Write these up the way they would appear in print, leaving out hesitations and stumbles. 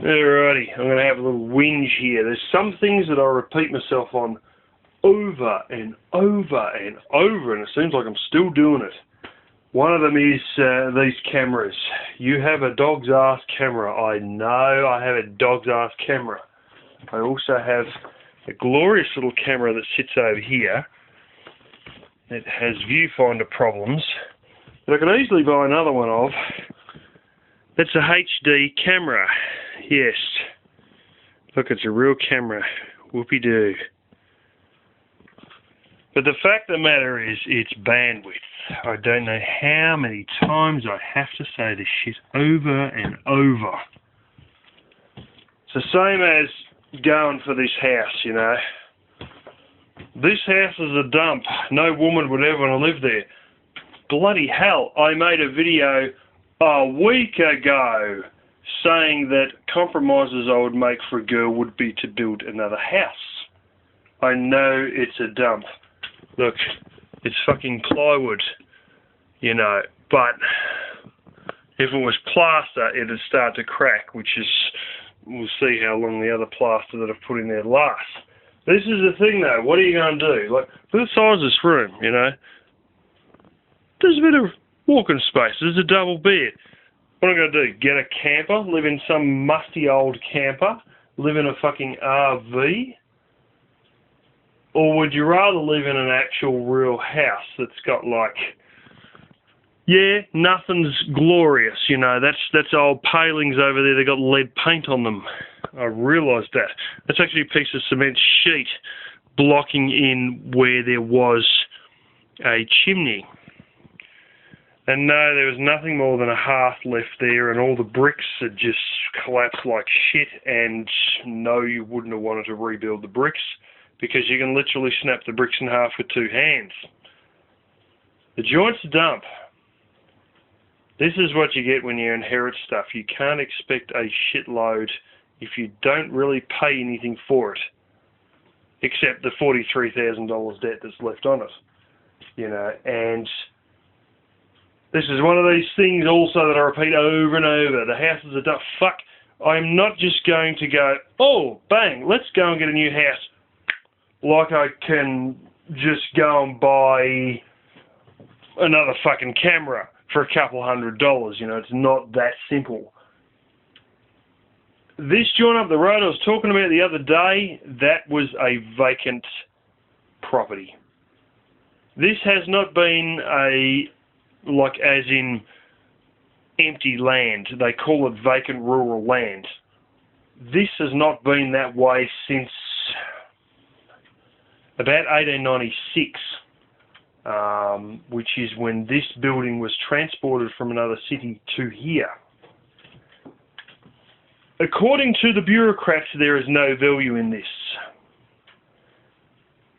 Alrighty, I'm going to have a little whinge here. There's some things that I repeat myself on over and over and over, and it seems like I'm still doing it. One of them is these cameras. You have a dog's ass camera. I know I have a dog's ass camera. I also have a glorious little camera that sits over here. It has viewfinder problems that I could easily buy another one of. That's a HD camera. Yes. Look, it's a real camera. Whoopie-doo. But the fact of the matter is, it's bandwidth. I don't know how many times I have to say this shit over and over. It's the same as going for this house, you know. This house is a dump. No woman would ever want to live there. Bloody hell, I made a video a week ago saying that compromises I would make for a girl would be to build another house. I know it's a dump. Look, it's fucking plywood, you know, but if it was plaster, it'd start to crack, which is, we'll see how long the other plaster that I've put in there lasts. This is the thing though, what are you going to do? Like, look at the size of this room, you know. There's a bit of walking space, there's a double bed. What am I going to do? Get a camper, live in some musty old camper, live in a fucking RV? Or would you rather live in an actual real house that's got like, yeah, nothing's glorious, you know, that's old palings over there, they got lead paint on them. I realised that. That's actually a piece of cement sheet blocking in where there was a chimney. And no, there was nothing more than a hearth left there, and all the bricks had just collapsed like shit, and no, you wouldn't have wanted to rebuild the bricks, because you can literally snap the bricks in half with two hands. The joint's a dump. This is what you get when you inherit stuff. You can't expect a shitload if you don't really pay anything for it, except the $43,000 debt that's left on it. You know, and this is one of these things also that I repeat over and over. The house is a dump. Fuck, I'm not just going to go, oh, bang, let's go and get a new house. Like I can just go and buy another fucking camera for a couple $100, you know, it's not that simple. This joint up the road I was talking about the other day, that was a vacant property. This has not been a, like as in empty land, they call it vacant rural land. This has not been that way since about 1896, which is when this building was transported from another city to here. According to the bureaucrats, there is no value in this.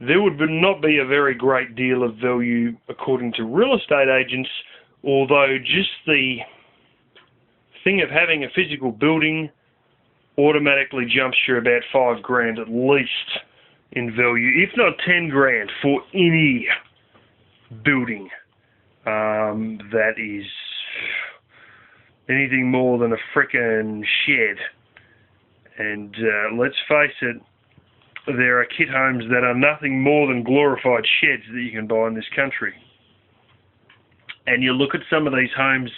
There would not be a very great deal of value according to real estate agents, although just the thing of having a physical building automatically jumps you about $5,000 at least in value, if not 10 grand for any building that is anything more than a frickin' shed. And let's face it, there are kit homes that are nothing more than glorified sheds that you can buy in this country. And you look at some of these homes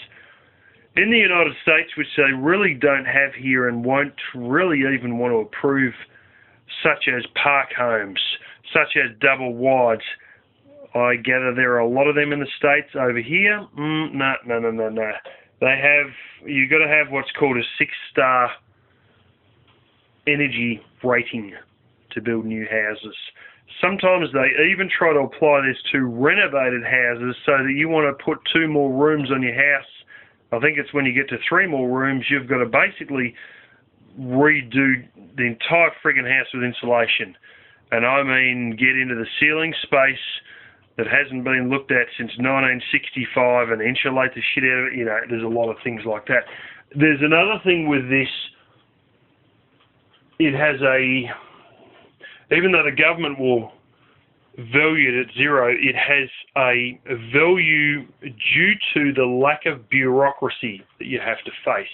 in the United States, which they really don't have here and won't really even want to approve, such as park homes, such as double wides. I gather there are a lot of them in the States. Over here, no. They have, you've got to have what's called a 6-star energy rating to build new houses. Sometimes they even try to apply this to renovated houses so that you want to put 2 more rooms on your house. I think it's when you get to 3 more rooms, you've got to basically redo the entire friggin' house with insulation. And I mean, get into the ceiling space that hasn't been looked at since 1965 and insulate the shit out of it. You know, there's a lot of things like that. There's another thing with this. It has a, even though the government will value it at 0, it has a value due to the lack of bureaucracy that you have to face.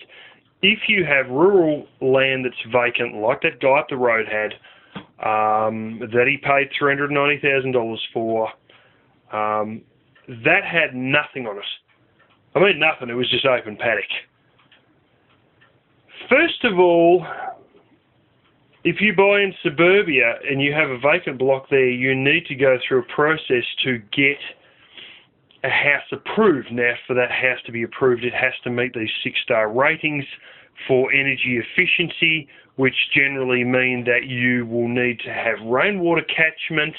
if you have rural land that's vacant, like that guy up the road had, that he paid $390,000 for, that had nothing on it. I mean nothing, it was just open paddock. First of all, if you buy in suburbia and you have a vacant block there, you need to go through a process to get a house approved. Now, for that house to be approved, it has to meet these 6-star ratings for energy efficiency, which generally mean that you will need to have rainwater catchment.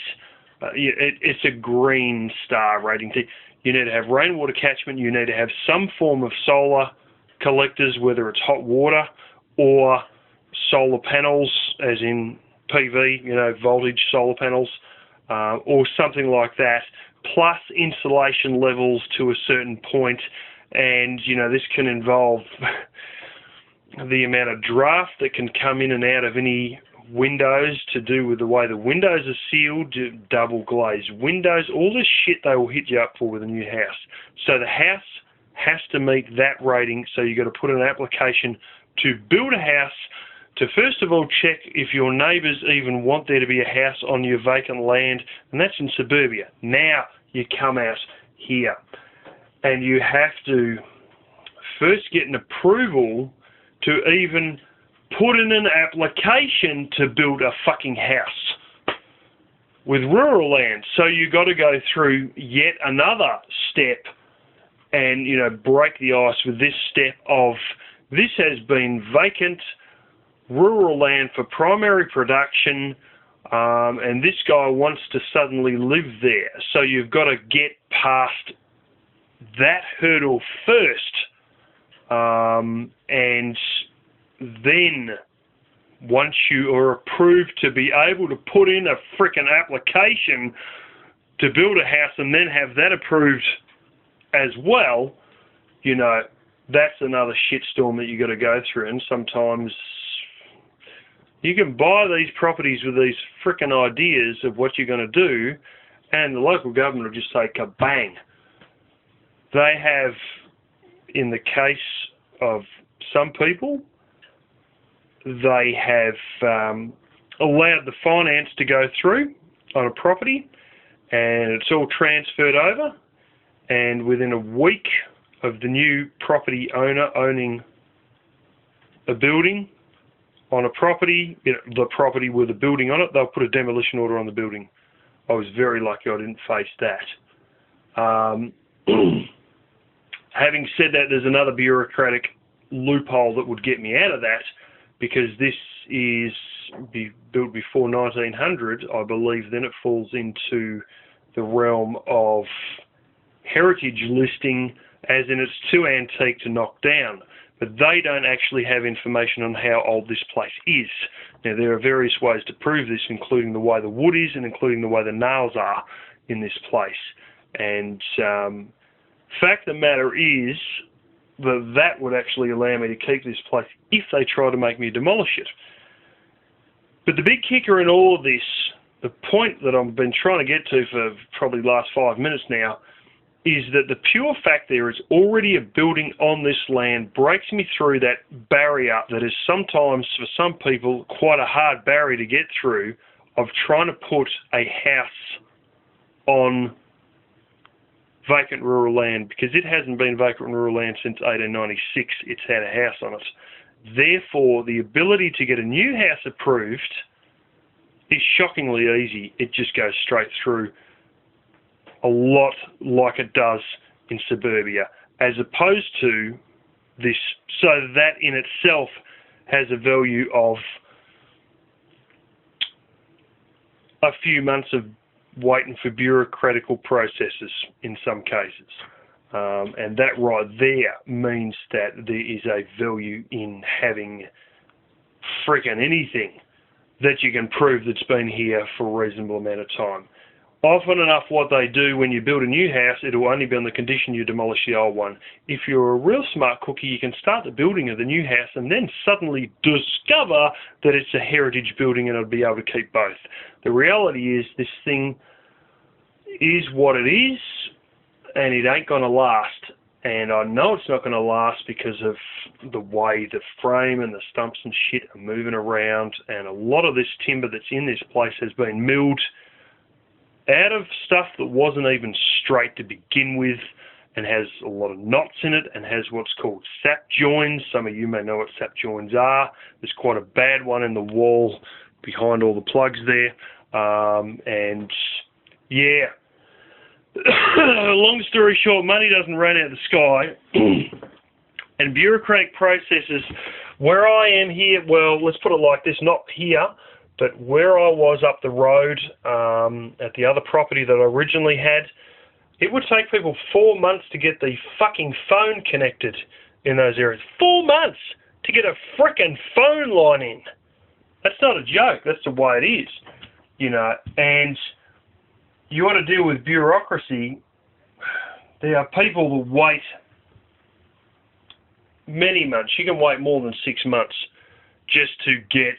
It's a green star rating. You need to have rainwater catchment. You need to have some form of solar collectors, whether it's hot water or solar panels, as in PV, voltage solar panels, or something like that, plus insulation levels to a certain point. And, this can involve the amount of draft that can come in and out of any windows to do with the way the windows are sealed, double glazed windows, all this shit they will hit you up for with a new house. So the house has to meet that rating, so you've got to put in an application to build a house, to first of all check if your neighbours even want there to be a house on your vacant land, and that's in suburbia. Now you come out here and you have to first get an approval to even put in an application to build a fucking house with rural land. So you got to go through yet another step and, break the ice with this step of, this has been vacant rural land for primary production, and this guy wants to suddenly live there. So you've got to get past that hurdle first, and then once you are approved to be able to put in a frickin' application to build a house and then have that approved as well, that's another shitstorm that you got to go through. And sometimes you can buy these properties with these frickin' ideas of what you're going to do, and the local government will just say kabang. They have, in the case of some people, they have allowed the finance to go through on a property, and it's all transferred over, and within a week of the new property owner owning a building on a property, the property with a building on it, they'll put a demolition order on the building. I was very lucky I didn't face that. Having said that, there's another bureaucratic loophole that would get me out of that, because this is built before 1900, I believe. Then it falls into the realm of heritage listing, as in it's too antique to knock down. But they don't actually have information on how old this place is. Now, there are various ways to prove this, including the way the wood is and including the way the nails are in this place. And fact of the matter is that would actually allow me to keep this place if they try to make me demolish it. But the big kicker in all of this, the point that I've been trying to get to for probably the last 5 minutes now, is that the pure fact there is already a building on this land breaks me through that barrier that is sometimes, for some people, quite a hard barrier to get through, of trying to put a house on vacant rural land, because it hasn't been vacant rural land since 1896. It's had a house on it. Therefore, the ability to get a new house approved is shockingly easy. It just goes straight through, a lot like it does in suburbia, as opposed to this. So that in itself has a value of a few months of waiting for bureaucratical processes in some cases. And that right there means that there is a value in having frickin' anything that you can prove that's been here for a reasonable amount of time. Often enough, what they do when you build a new house, it'll only be on the condition you demolish the old one. If you're a real smart cookie, you can start the building of the new house and then suddenly discover that it's a heritage building and it'll be able to keep both. The reality is this thing is what it is, and it ain't going to last. And I know it's not going to last because of the way the frame and the stumps and shit are moving around, and a lot of this timber that's in this place has been milled out of stuff that wasn't even straight to begin with, and has a lot of knots in it, and has what's called sap joins. Some of you may know what sap joins are. There's quite a bad one in the wall behind all the plugs there. And yeah, long story short, money doesn't rain out of the sky. And bureaucratic processes, where I am here, well, let's put it like this, not here, but where I was up the road at the other property that I originally had, it would take people 4 months to get the fucking phone connected in those areas. 4 months to get a frickin' phone line in. That's not a joke. That's the way it is, you know. And you want to deal with bureaucracy. There are people who wait many months. You can wait more than 6 months just to get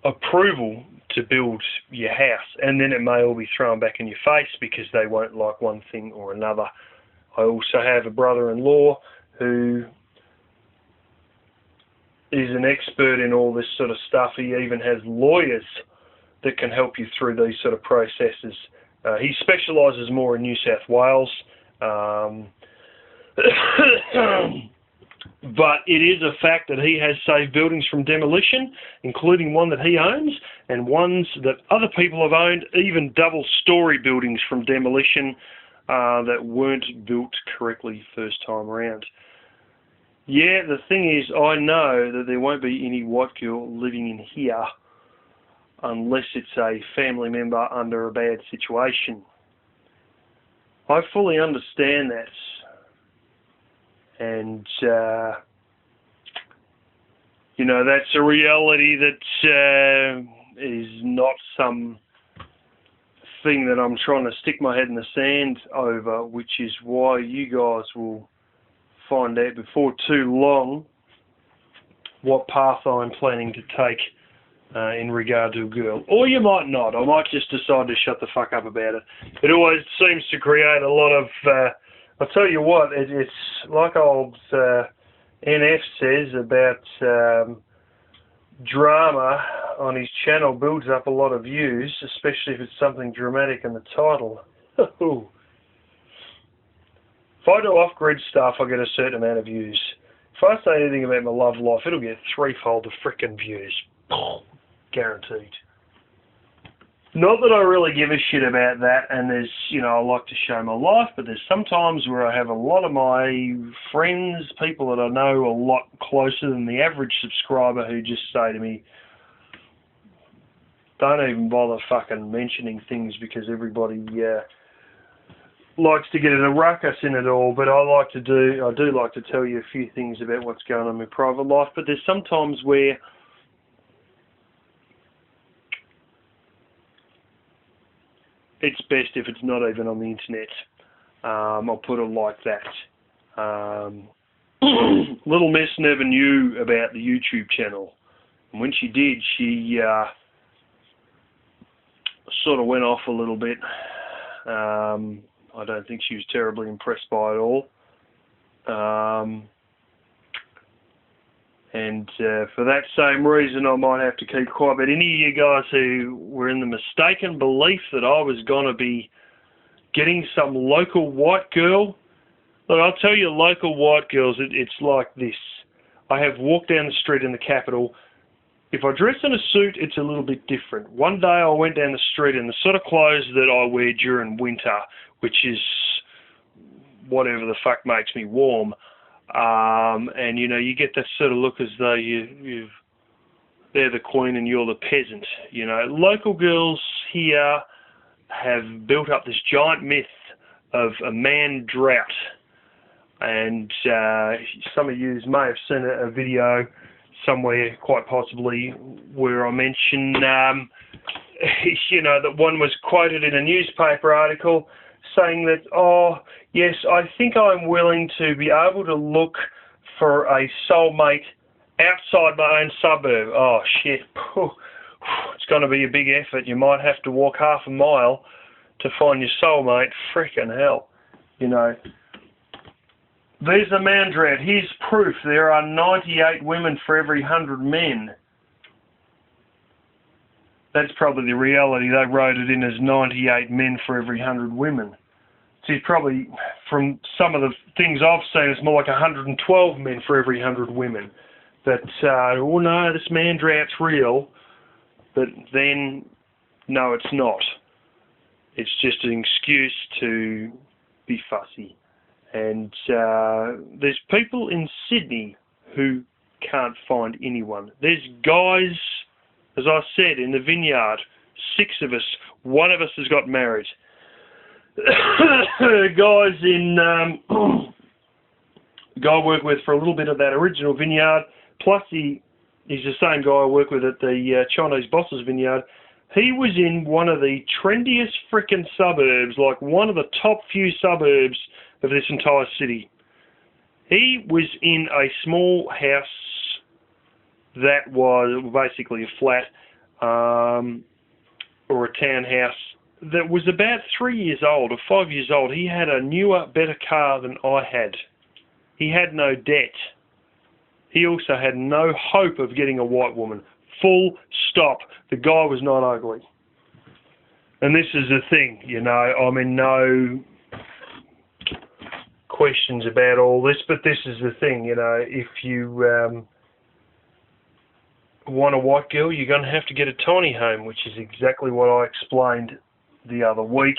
approval to build your house, and then it may all be thrown back in your face because they won't like one thing or another. I also have a brother-in-law who is an expert in all this sort of stuff. He even has lawyers that can help you through these sort of processes. He specialises more in New South Wales, but it is a fact that he has saved buildings from demolition, including one that he owns, and ones that other people have owned, even double-storey buildings from demolition that weren't built correctly first time around. Yeah, the thing is, I know that there won't be any white girl living in here unless it's a family member under a bad situation. I fully understand that. And, you know, that's a reality that is not some thing that I'm trying to stick my head in the sand over, which is why you guys will find out before too long what path I'm planning to take in regard to a girl. Or you might not. I might just decide to shut the fuck up about it. It always seems to create a lot of... I'll tell you what, it's like old NF says about drama on his channel builds up a lot of views, especially if it's something dramatic in the title. If I do off-grid stuff, I get a certain amount of views. If I say anything about my love life, it'll get threefold the frickin' views. Guaranteed. Not that I really give a shit about that, and there's, you know, I like to show my life, but there's sometimes where I have a lot of my friends, people that I know a lot closer than the average subscriber, who just say to me, don't even bother fucking mentioning things because everybody likes to get in a ruckus in it all. But I do like to tell you a few things about what's going on in my private life, but there's sometimes where it's best if it's not even on the internet. I'll put it like that. Little Miss never knew about the YouTube channel. And when she did, she sort of went off a little bit. I don't think she was terribly impressed by it all. And for that same reason, I might have to keep quiet. But any of you guys who were in the mistaken belief that I was going to be getting some local white girl, look, I'll tell you, local white girls, it's like this. I have walked down the street in the capital. If I dress in a suit, it's a little bit different. One day I went down the street in the sort of clothes that I wear during winter, which is whatever the fuck makes me warm. And, you know, you get that sort of look as though they're the queen and you're the peasant. You know, local girls here have built up this giant myth of a man drought. And some of you may have seen a video somewhere, quite possibly, where I mention, you know, that one was quoted in a newspaper article saying that, oh, yes, I think I'm willing to be able to look for a soulmate outside my own suburb. Oh, shit. It's going to be a big effort. You might have to walk half a mile to find your soulmate. Frickin' hell. You know, There's a man drought. Here's proof. There are 98 women for every 100 men. That's probably the reality. They wrote it in as 98 men for every 100 women. See, probably from some of the things I've seen, it's more like 112 men for every 100 women. That, oh no, this man drought's real. But then, no, it's not. It's just an excuse to be fussy. And there's people in Sydney who can't find anyone. There's guys, as I said, in the vineyard, 6 of us, 1 of us has got married. Guys in, the guy I work with for a little bit of that original vineyard, plus he's the same guy I work with at the Chinese Boss's vineyard. He was in one of the trendiest frickin' suburbs, like one of the top few suburbs of this entire city. He was in a small house that was basically a flat or a townhouse that was about 3 years old or 5 years old. He had a newer, better car than I had. He had no debt. He also had no hope of getting a white woman. Full stop. The guy was not ugly. And this is the thing, you know, I mean, no questions about all this, but this is the thing, you know, if you want a white girl, you're going to have to get a tiny home, which is exactly what I explained the other week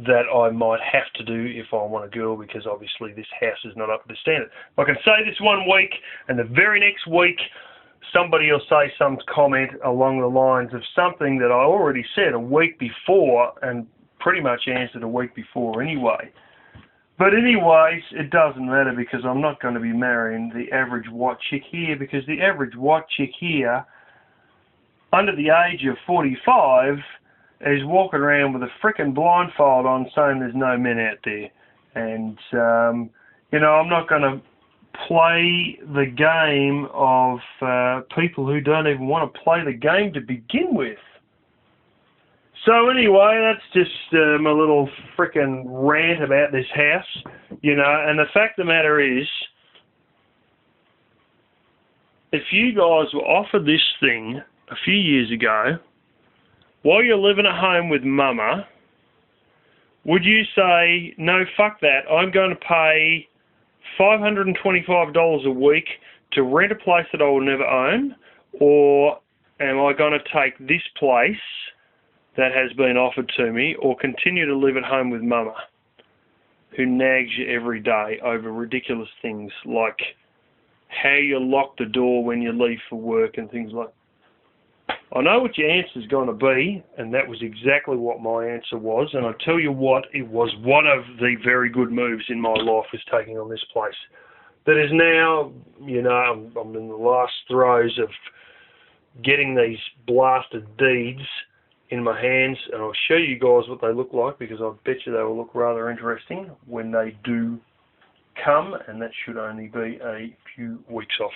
that I might have to do if I want a girl, because obviously this house is not up to standard. I can say this one week, and the very next week somebody will say some comment along the lines of something that I already said a week before, and pretty much answered a week before anyway. But anyways, it doesn't matter, because I'm not going to be marrying the average white chick here, because the average white chick here, under the age of 45, is walking around with a frickin' blindfold on saying there's no men out there. And, you know, I'm not going to play the game of people who don't even want to play the game to begin with. So anyway, that's just my little frickin' rant about this house, you know, and the fact of the matter is, if you guys were offered this thing a few years ago, while you're living at home with mama, would you say, no, fuck that, I'm going to pay $525 a week to rent a place that I will never own, or am I going to take this place that has been offered to me, or continue to live at home with mama, who nags you every day over ridiculous things like how you lock the door when you leave for work and things like that? I know what your answer is going to be, and that was exactly what my answer was, and I tell you what, it was one of the very good moves in my life, was taking on this place. That is now, you know, I'm in the last throes of getting these blasted deeds in my hands, and I'll show you guys what they look like, because I bet you they will look rather interesting when they do come, and that should only be a few weeks off.